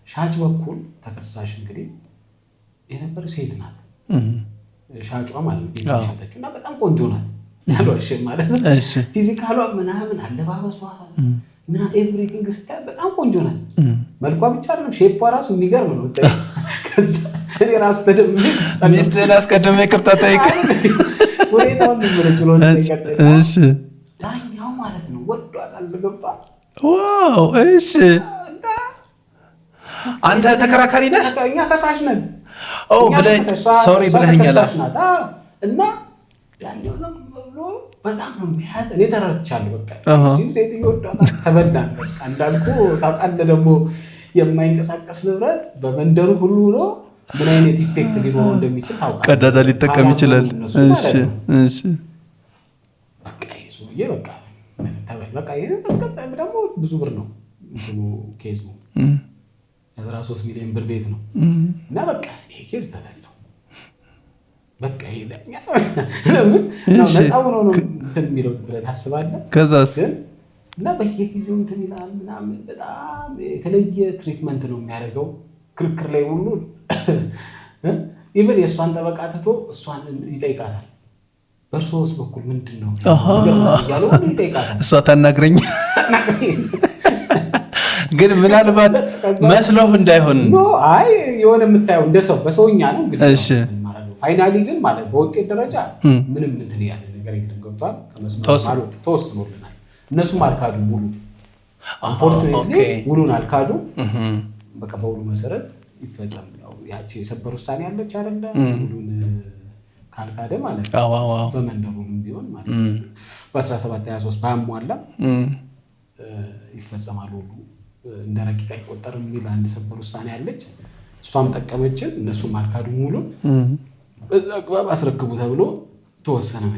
ሻጭ በኩል ተከሳሽ እንግዲህ የነበረ ሴት ናት ሻጯ ማለት ነው ሻጠችው እና በጣም ቆንጆ ናት ያሏሽ ማለት ነው ፊዚካሏ ምናምን አለባበሷ ምና ኤቭሪቲንግ ስታይ በጣም ቆንጆ ናት መልኳ ብቻ አይደለም ሼፕዋ ራሱ የሚገርም ነው ከዛ እኔ ራሱ ተደምሜ ሚስቴን አስቀድሜ ይቅርታ ጠይቅ ወሬታው እንደምረጭሎ እሺ ዳኛው ማለት ነው ወዷታል ገብቷል ዋው እሺ አንተ ተከራካሪ ነህ እኛ ከሳሽ ነን ሶሪ ብለኸኛል እና ዳኛው ብሎ በጣም ነው የሚያት እኔ ተረድቻለሁ በቃ እንጂ ሴት ይወዷታል ተበላን በቃ እንዳልኩ ታውቃለህ ደግሞ የማይንቀሳቀስ ንብረት በመንደሩ ሁሉ ነው ምን አይነት ኢፌክት ሊኖረው እንደሚችል ታውቃለህ ቀዳዳ ሊጠቀም ይችላል እሺ እሺ በቃ ይሄ በቃ ተበል በቃ ይሄ አስቀጣይ ደግሞ ብዙ ብር ነው እንትኑ ኬዙ 13 ሚሊዮን ብር ቤት ነው እና በቃ ይሄ ኬዝ ተበላው በቃ ይሄ ለኛ ለምን ነው ነፃው ነው እንትን የሚለው ብለህ ታስባለህ ከዛስ እና በየጊዜው እንትን ይላል ምናምን በጣም የተለየ ትሪትመንት ነው የሚያደርገው ክርክር ላይ ሁሉ ኢቭን የእሷን ጠበቃ ትቶ እሷን ይጠይቃታል በእርሶስ በኩል ምንድን ነው ያለው ይጠይቃታል እሷ ታናግረኝ ግን ምናልባት መስሎህ እንዳይሆን አይ የሆነ የምታየው እንደ ሰው በሰውኛ ነው እንግዲህ ፋይናሊ ግን ማለት በውጤት ደረጃ ምንም እንትን ያለ ነገር የለም ገብቷል ከመስማት ተወስኖልናል እነሱም አልካዱ ሙሉ አንፎርቹኔትሊ ሙሉን አልካዱ በቃ በሁሉ መሰረት ይፈጸም ያው ያቺ የሰበር ውሳኔ ያለች አይደለ ሙሉን ካልካደ ማለት ነው በመንደሩም ቢሆን ማለት በ1723 ባሟላ ይፈጸማል ሁሉ እንደ ረቂቅ አይቆጠርም የሚል አንድ ሰበር ውሳኔ አለች እሷም ጠቀመችን እነሱም አልካዱ ሙሉ በዛ አግባብ አስረክቡ ተብሎ ተወሰነ